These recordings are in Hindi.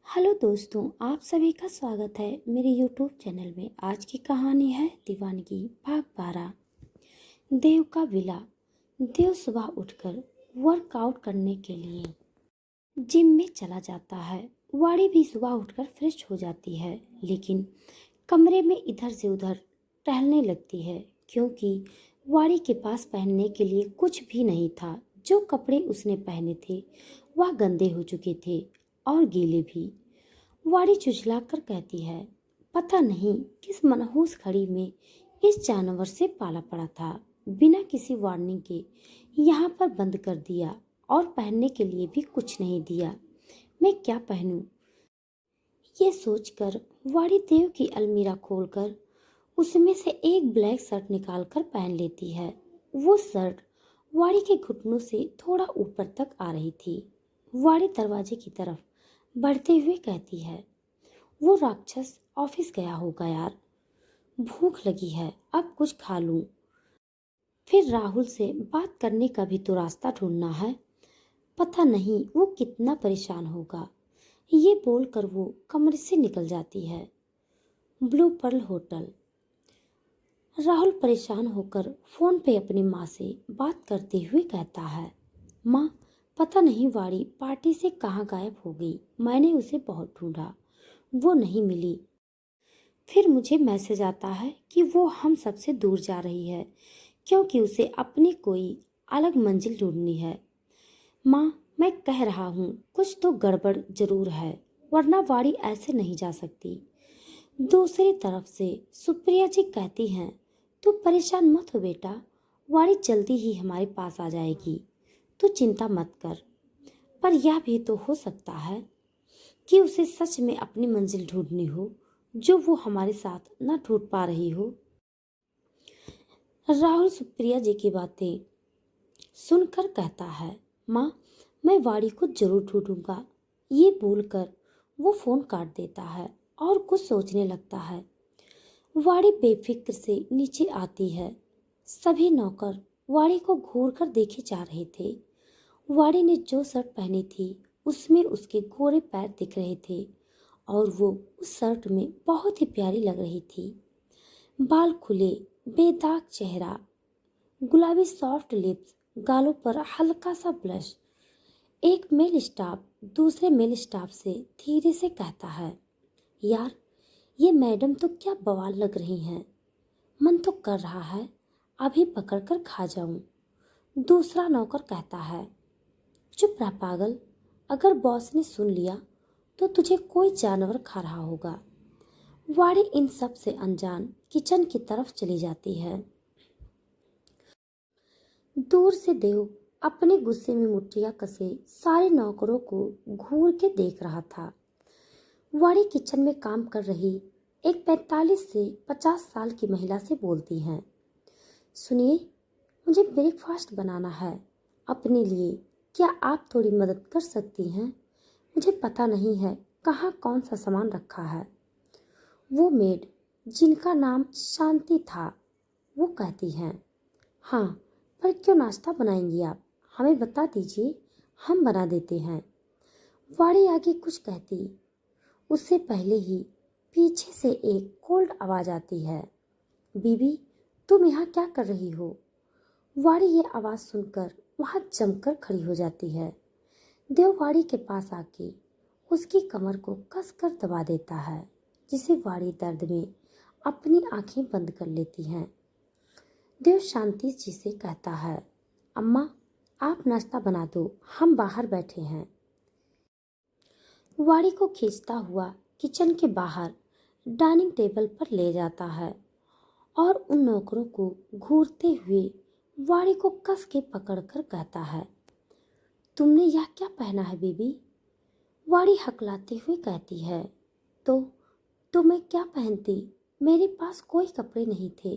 हेलो दोस्तों, आप सभी का स्वागत है मेरे यूट्यूब चैनल में। आज की कहानी है दीवानगी भाग 12। देव का विला। देव सुबह उठकर वर्कआउट करने के लिए जिम में चला जाता है। वाड़ी भी सुबह उठकर फ्रेश हो जाती है, लेकिन कमरे में इधर से उधर टहलने लगती है क्योंकि वाड़ी के पास पहनने के लिए कुछ भी नहीं था। जो कपड़े उसने पहने थे वह गंदे हो चुके थे और गीले भी। वाड़ी चुचलाकर कहती है, पता नहीं किस मनहूस घड़ी में इस जानवर से पाला पड़ा था। बिना किसी वार्निंग के यहाँ पर बंद कर दिया और पहनने के लिए भी कुछ नहीं दिया। मैं क्या पहनूं? ये सोचकर वाड़ी देव की अलमीरा खोलकर उसमें से एक ब्लैक शर्ट निकालकर पहन लेती है। वो शर्ट वाड़ी के घुटनों से थोड़ा ऊपर तक आ रही थी। वाड़ी दरवाजे की तरफ बढ़ते हुए कहती है, वो राक्षस ऑफिस गया होगा यार। भूख लगी है, अब कुछ खा लूं। फिर राहुल से बात करने का भी तो रास्ता ढूंढना है। पता नहीं वो कितना परेशान होगा। ये बोलकर वो कमरे से निकल जाती है। Blue pearl hotel. राहुल परेशान होकर फोन पे अपनी माँ से बात करते हुए कहता है, माँ, पता नहीं वाड़ी पार्टी से कहाँ गायब हो गई। मैंने उसे बहुत ढूंढा, वो नहीं मिली। फिर मुझे मैसेज आता है कि वो हम सबसे दूर जा रही है क्योंकि उसे अपनी कोई अलग मंजिल ढूंढनी है। माँ, मैं कह रहा हूँ कुछ तो गड़बड़ जरूर है, वरना वाड़ी ऐसे नहीं जा सकती। दूसरी तरफ से सुप्रिया जी कहती हैं, तू परेशान मत हो बेटा, वाड़ी जल्दी ही हमारे पास आ जाएगी, तू चिंता मत कर। पर यह भी तो हो सकता है कि उसे सच में अपनी मंजिल ढूंढनी हो जो वो हमारे साथ न ढूंढ पा रही हो। राहुल सुप्रिया जी की बातें सुनकर कहता है, माँ, मैं वाड़ी को जरूर ढूंढूंगा। ये बोलकर वो फोन काट देता है और कुछ सोचने लगता है। वाड़ी बेफिक्र से नीचे आती है। सभी नौकर वाड़ी को घूर कर देखे जा रहे थे। वाड़ी ने जो शर्ट पहनी थी उसमें उसके गोरे पैर दिख रहे थे और वो उस शर्ट में बहुत ही प्यारी लग रही थी। बाल खुले, बेदाग चेहरा, गुलाबी सॉफ्ट लिप्स, गालों पर हल्का सा ब्लश। एक मेल स्टाफ दूसरे मेल स्टाफ से धीरे से कहता है, यार, ये मैडम तो क्या बवाल लग रही हैं। मन तो कर रहा है अभी पकड़कर खा जाऊं। दूसरा नौकर कहता है, चुप रह पागल, अगर बॉस ने सुन लिया तो तुझे कोई जानवर खा रहा होगा। वाड़ी इन सब से अनजान किचन की तरफ चली जाती है। दूर से देव अपने गुस्से में मुट्ठियां कसे सारे नौकरों को घूर के देख रहा था। वाड़ी किचन में काम कर रही एक 45 से 50 साल की महिला से बोलती हैं, सुनिए, मुझे ब्रेकफास्ट बनाना है अपने लिए। क्या आप थोड़ी मदद कर सकती हैं? मुझे पता नहीं है कहाँ कौन सा सामान रखा है। वो मेड, जिनका नाम शांति था, वो कहती हैं, हाँ, पर क्यों नाश्ता बनाएंगी आप? हमें बता दीजिए, हम बना देते हैं। वाड़ी आगे कुछ कहती, उससे पहले ही पीछे से एक कोल्ड आवाज़ आती है, बीबी, तुम यहाँ क्या कर रही हो? वाड़ी ये आवाज़ सुनकर वहाँ जमकर खड़ी हो जाती है। देव वाड़ी के पास आके उसकी कमर को कसकर दबा देता है, जिसे वाड़ी दर्द में अपनी आंखें बंद कर लेती हैं। देव शांति जी से कहता है, अम्मा, आप नाश्ता बना दो, हम बाहर बैठे हैं। वाड़ी को खींचता हुआ किचन के बाहर डाइनिंग टेबल पर ले जाता है और उन नौकरों को घूरते हुए वाड़ी को कस के पकड़कर कहता है, तुमने यह क्या पहना है बीबी? वाड़ी हकलाते हुए कहती है, तो मैं क्या पहनती? मेरे पास कोई कपड़े नहीं थे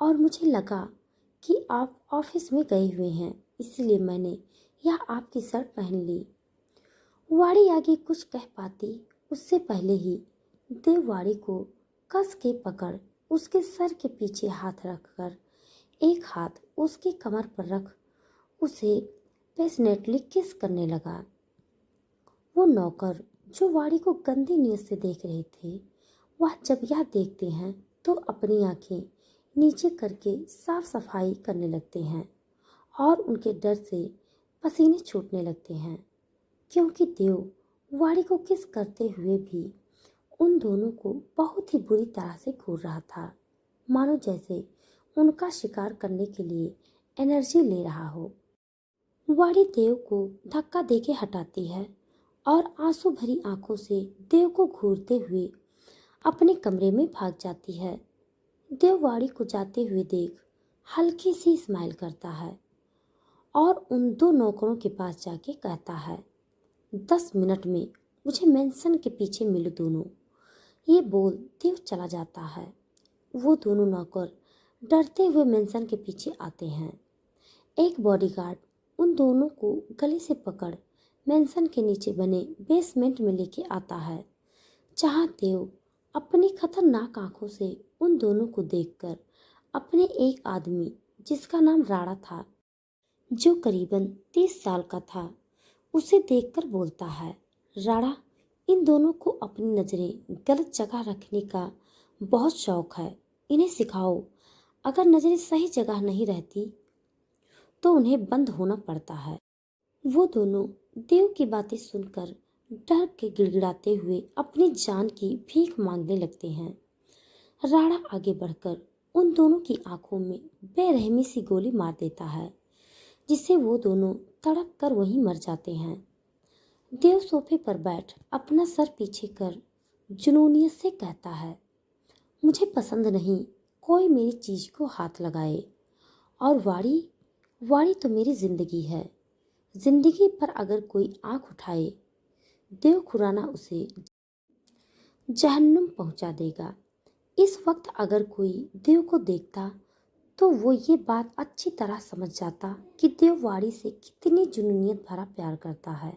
और मुझे लगा कि आप ऑफिस में गए हुए हैं, इसलिए मैंने यह आपकी शर्ट पहन ली। वाड़ी आगे कुछ कह पाती उससे पहले ही देव वाड़ी को कस के पकड़ उसके सर के पीछे हाथ रखकर एक हाथ उसकी कमर पर रख उसे पैशनेटली किस करने लगा। वो नौकर जो वाड़ी को गंदी नियत से देख रहे थे, वह जब यह देखते हैं तो अपनी आंखें नीचे करके साफ सफाई करने लगते हैं और उनके डर से पसीने छूटने लगते हैं, क्योंकि देव वाड़ी को किस करते हुए भी उन दोनों को बहुत ही बुरी तरह से घूर रहा था, मानो जैसे उनका शिकार करने के लिए एनर्जी ले रहा हो। वाड़ी देव को धक्का देके हटाती है और आंसू भरी आंखों से देव को घूरते हुए अपने कमरे में भाग जाती है। देव वाड़ी को जाते हुए देख हल्की सी स्माइल करता है और उन दो नौकरों के पास जाके कहता है, 10 मिनट में मुझे मेंशन के पीछे मिलो दोनों। ये बोल देव चला जाता है। वो दोनों नौकर डरते हुए मेंशन के पीछे आते हैं। एक बॉडीगार्ड उन दोनों को गले से पकड़ मेंशन के नीचे बने बेसमेंट में लेके आता है, जहाँ देव अपनी खतरनाक आंखों से उन दोनों को देखकर अपने एक आदमी जिसका नाम राणा था, जो करीबन 30 साल का था, उसे देखकर बोलता है, राणा, इन दोनों को अपनी नज़रें गलत जगह रखने का बहुत शौक है, इन्हें सिखाओ। अगर नज़रें सही जगह नहीं रहती तो उन्हें बंद होना पड़ता है। वो दोनों देव की बातें सुनकर डर के गिड़गिड़ाते हुए अपनी जान की भीख मांगने लगते हैं। राणा आगे बढ़कर उन दोनों की आंखों में बेरहमी सी गोली मार देता है, जिससे वो दोनों तड़प कर वहीं मर जाते हैं। देव सोफे पर बैठ अपना सर पीछे कर जुनूनियत से कहता है, मुझे पसंद नहीं कोई मेरी चीज को हाथ लगाए, और वाड़ी वाड़ी तो मेरी जिंदगी है। जिंदगी पर अगर कोई आंख उठाए, देव खुराना उसे जहन्नुम पहुंचा देगा। इस वक्त अगर कोई देव को देखता तो वो ये बात अच्छी तरह समझ जाता कि देव वाड़ी से कितनी जुनूनियत भरा प्यार करता है।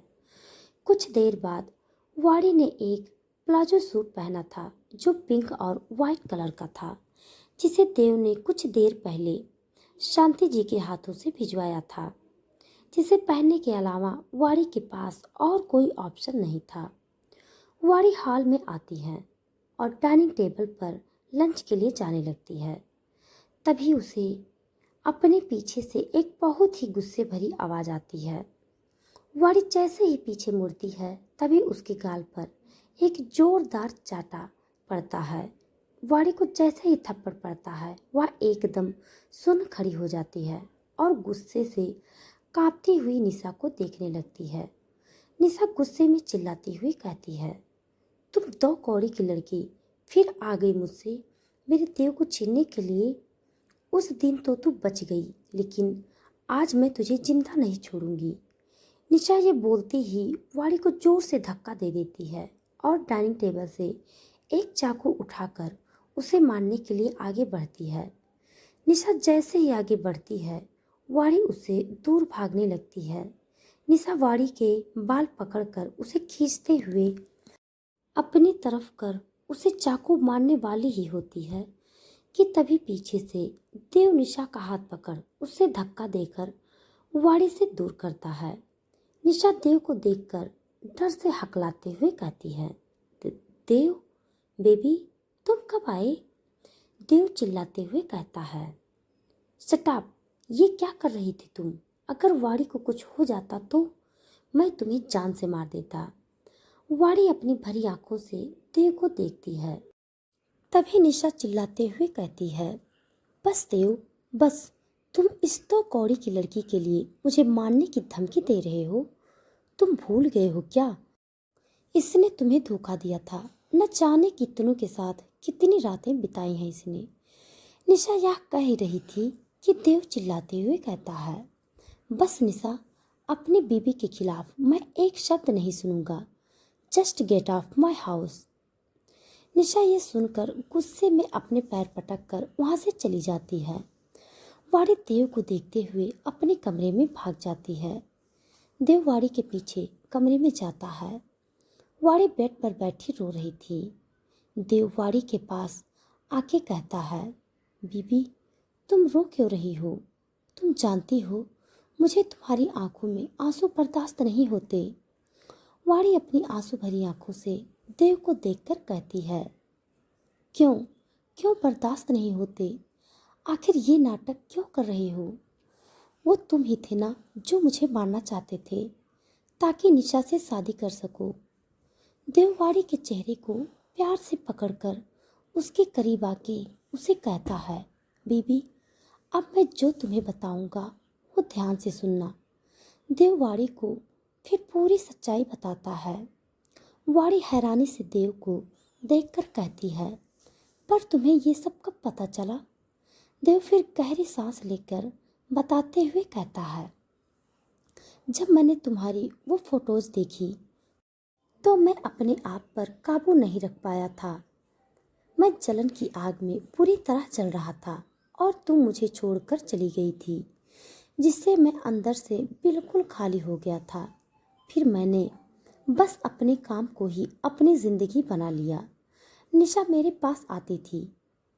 कुछ देर बाद वाड़ी ने एक प्लाजो सूट पहना था जो पिंक और वाइट कलर का था, जिसे देव ने कुछ देर पहले शांति जी के हाथों से भिजवाया था, जिसे पहनने के अलावा वाड़ी के पास और कोई ऑप्शन नहीं था। वाड़ी हॉल में आती है और डाइनिंग टेबल पर लंच के लिए जाने लगती है। तभी उसे अपने पीछे से एक बहुत ही गुस्से भरी आवाज़ आती है। वाड़ी जैसे ही पीछे मुड़ती है, तभी उसके गाल पर एक जोरदार चाटा पड़ता है। वाड़ी को जैसे ही थप्पड़ पड़ता है, वह एकदम सुन्न खड़ी हो जाती है और गुस्से से कांपती हुई निशा को देखने लगती है। निशा गुस्से में चिल्लाती हुई कहती है, तुम 2 कौड़ी की लड़की फिर आ गई मुझसे मेरे देव को छीनने के लिए। उस दिन तो तू बच गई, लेकिन आज मैं तुझे जिंदा नहीं छोड़ूंगी। निशा ये बोलती ही वाड़ी को जोर से धक्का दे देती है और डाइनिंग टेबल से एक चाकू उठाकर उसे मारने के लिए आगे बढ़ती है। निशा जैसे ही आगे बढ़ती है, वाड़ी उससे दूर भागने लगती है। निशा वाड़ी के बाल पकड़कर उसे खींचते हुए अपनी तरफ कर उसे चाकू मारने वाली ही होती है कि तभी पीछे से देव निशा का हाथ पकड़ उसे धक्का देकर वाड़ी से दूर करता है। निशा देव को देखकर डर से हकलाते हुए कहती है, देव बेबी तुम कब आए? देव चिल्लाते हुए कहता है, शटाप, ये क्या कर रही थी तुम? अगर वाड़ी को कुछ हो जाता तो मैं तुम्हें जान से मार देता। वाड़ी अपनी भरी आंखों से देव को देखती है। तभी निशा चिल्लाते हुए कहती है, बस देव बस, तुम इस 2 कौड़ी की लड़की के लिए मुझे मारने की धमकी दे रहे हो? तुम भूल गए हो क्या? इसने तुम्हें धोखा दिया था। न जाने कितनों के साथ कितनी रातें बिताई हैं इसने। निशा यह कह ही रही थी कि देव चिल्लाते हुए कहता है, बस निशा, अपनी बीबी के खिलाफ मैं एक शब्द नहीं सुनूंगा। Just get off my house. Nisha ये सुनकर गुस्से में अपने पैर पटक कर वहाँ से चली जाती है। वाड़ी देव को देखते हुए अपने कमरे में भाग जाती है। देव वाड़ी के पीछे कमरे में जाता है। वाड़ी बेड पर बैठी रो रही थी। देव वाड़ी के पास आके कहता है, बीबी तुम रो क्यों रही हो? तुम जानती हो मुझे तुम्हारी आंखों में आंसू बर्दाश्त नहीं होते। वाणी अपनी आंसू भरी आंखों से देव को देखकर कहती है, क्यों क्यों बर्दाश्त नहीं होते? आखिर ये नाटक क्यों कर रहे हो? वो तुम ही थे ना जो मुझे मारना चाहते थे ताकि निशा से शादी कर सको। देववाड़ी के चेहरे को प्यार से पकड़कर उसके करीब आके उसे कहता है, बीबी, अब मैं जो तुम्हें बताऊंगा वो ध्यान से सुनना। देववाड़ी को फिर पूरी सच्चाई बताता है। वाड़ी हैरानी से देव को देखकर कहती है, पर तुम्हें ये सब कब पता चला? देव फिर गहरी सांस लेकर बताते हुए कहता है, जब मैंने तुम्हारी वो फोटोज देखी तो मैं अपने आप पर काबू नहीं रख पाया था। मैं जलन की आग में पूरी तरह जल रहा था और तुम मुझे छोड़कर चली गई थी, जिससे मैं अंदर से बिल्कुल खाली हो गया था। फिर मैंने बस अपने काम को ही अपनी जिंदगी बना लिया। निशा मेरे पास आती थी,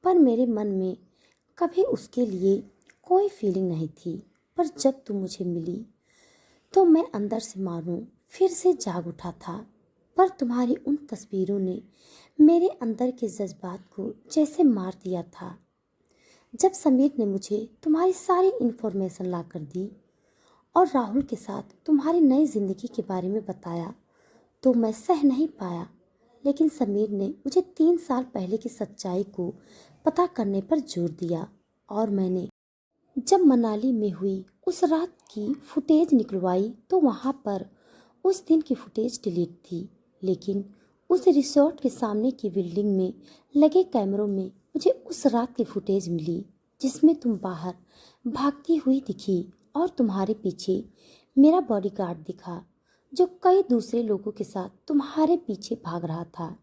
पर मेरे मन में कभी उसके लिए कोई फीलिंग नहीं थी। पर जब तुम मुझे मिली तो मैं अंदर से मानो फिर से जाग उठा था। पर तुम्हारी उन तस्वीरों ने मेरे अंदर के जज्बात को जैसे मार दिया था। जब समीर ने मुझे तुम्हारी सारी इन्फॉर्मेशन ला कर दी और राहुल के साथ तुम्हारी नई जिंदगी के बारे में बताया तो मैं सह नहीं पाया। लेकिन समीर ने मुझे 3 साल पहले की सच्चाई को पता करने पर जोर दिया और मैंने जब मनाली में हुई उस रात की फुटेज निकलवाई तो वहाँ पर उस दिन की फुटेज डिलीट थी। लेकिन उस रिसोर्ट के सामने की बिल्डिंग में लगे कैमरों में मुझे उस रात की फुटेज मिली जिसमें तुम बाहर भागती हुई दिखी और तुम्हारे पीछे मेरा बॉडीगार्ड दिखा जो कई दूसरे लोगों के साथ तुम्हारे पीछे भाग रहा था।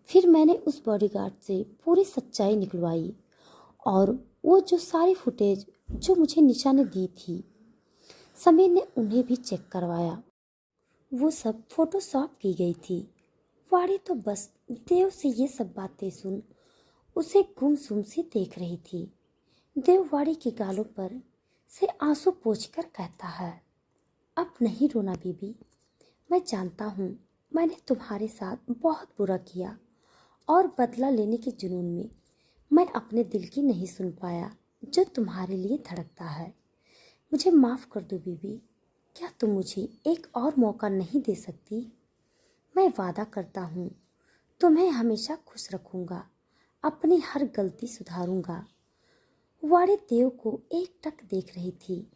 फिर मैंने उस बॉडीगार्ड से पूरी सच्चाई निकलवाई और वो जो सारी फुटेज जो मुझे निशा ने दी थी, समीर ने उन्हें भी चेक करवाया। वो सब फोटोशॉप की गई थी। वाड़ी तो बस देव से ये सब बातें सुन उसे गुमसुम सी देख रही थी। देव वाड़ी के गालों पर से आंसू पोंछकर कहता है, अब नहीं रोना बीबी। मैं जानता हूँ मैंने तुम्हारे साथ बहुत बुरा किया और बदला लेने के जुनून में मैं अपने दिल की नहीं सुन पाया जो तुम्हारे लिए धड़कता है। मुझे माफ़ कर दो बीबी। क्या तुम मुझे एक और मौका नहीं दे सकती? मैं वादा करता हूँ तुम्हें हमेशा खुश रखूँगा, अपनी हर गलती सुधारूँगा। वाड़ी देव को एकटक देख रही थी।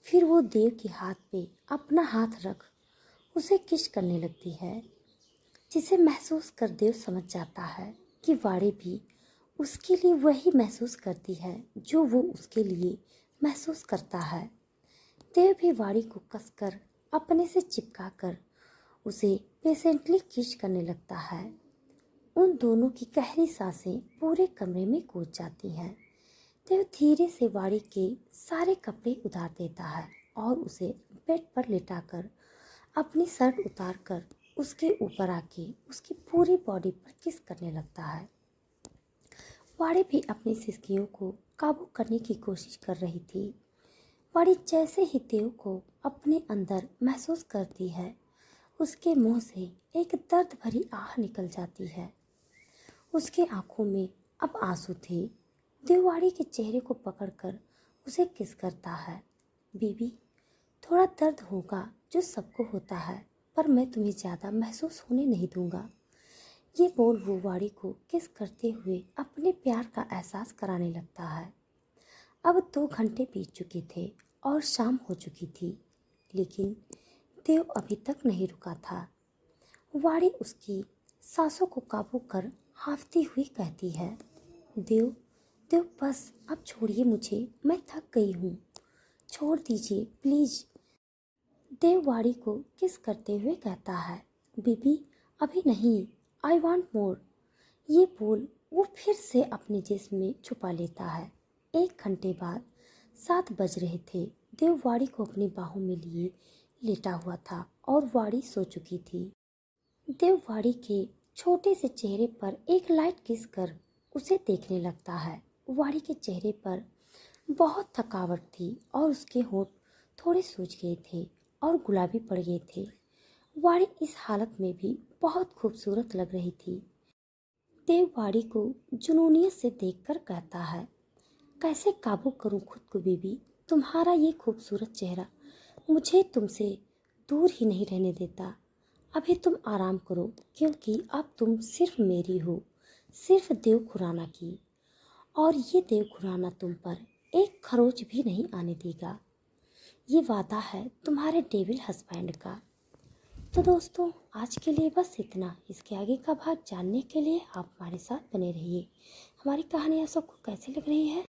फिर वो देव के हाथ पे अपना हाथ रख उसे किस करने लगती है, जिसे महसूस कर देव समझ जाता है कि वाड़ी भी उसके लिए वही महसूस करती है जो वो उसके लिए महसूस करता है। देव भी वाड़ी को कसकर अपने से चिपका कर उसे पेशेंटली किस करने लगता है। उन दोनों की गहरी सांसें पूरे कमरे में गूंज जाती हैं। देव धीरे से वाड़ी के सारे कपड़े उतार देता है और उसे बेड पर लिटाकर अपनी शर्ट उतार कर उसके ऊपर आके उसकी पूरी बॉडी पर किस करने लगता है। वाड़ी भी अपनी सिसकियों को काबू करने की कोशिश कर रही थी। वाड़ी जैसे ही देव को अपने अंदर महसूस करती है, उसके मुंह से एक दर्द भरी आह निकल जाती है। उसके आंखों में अब आंसू थे। देववाड़ी के चेहरे को पकड़कर उसे किस करता है। बीबी, थोड़ा दर्द होगा जो सबको होता है, पर मैं तुम्हें ज़्यादा महसूस होने नहीं दूंगा। ये बोल वो वाड़ी को किस करते हुए अपने प्यार का एहसास कराने लगता है। अब 2 घंटे बीत चुके थे और शाम हो चुकी थी, लेकिन देव अभी तक नहीं रुका था। वाड़ी उसकी सांसों को काबू कर हांफती हुई कहती है, देव, देव बस अब छोड़िए मुझे, मैं थक गई हूँ, छोड़ दीजिए प्लीज। देव वाड़ी को किस करते हुए कहता है, बीबी अभी नहीं, आई वांट मोर। ये बोल वो फिर से अपने जिस्म में छुपा लेता है। 1 घंटे बाद 7 बज रहे थे। देव वाड़ी को अपनी बाहों में लिए लेटा हुआ था और वाड़ी सो चुकी थी। देव वाड़ी के छोटे से चेहरे पर एक लाइट किस कर उसे देखने लगता है। वाड़ी के चेहरे पर बहुत थकावट थी और उसके होंठ थोड़े सूज गए थे और गुलाबी पड़ गए थे। वाणी इस हालत में भी बहुत खूबसूरत लग रही थी। देव वाणी को जुनूनियत से देखकर कहता है, कैसे काबू करूं खुद को बीबी, तुम्हारा ये खूबसूरत चेहरा मुझे तुमसे दूर ही नहीं रहने देता। अभी तुम आराम करो, क्योंकि अब तुम सिर्फ मेरी हो, सिर्फ देव खुराना की। और ये देव खुराना तुम पर एक खरोच भी नहीं आने देगा। ये वादा है तुम्हारे डेविल हस्बैंड का। तो दोस्तों, आज के लिए बस इतना। इसके आगे का भाग जानने के लिए आप हमारे साथ बने रहिए। हमारी कहानी आप सबको कैसी लग रही है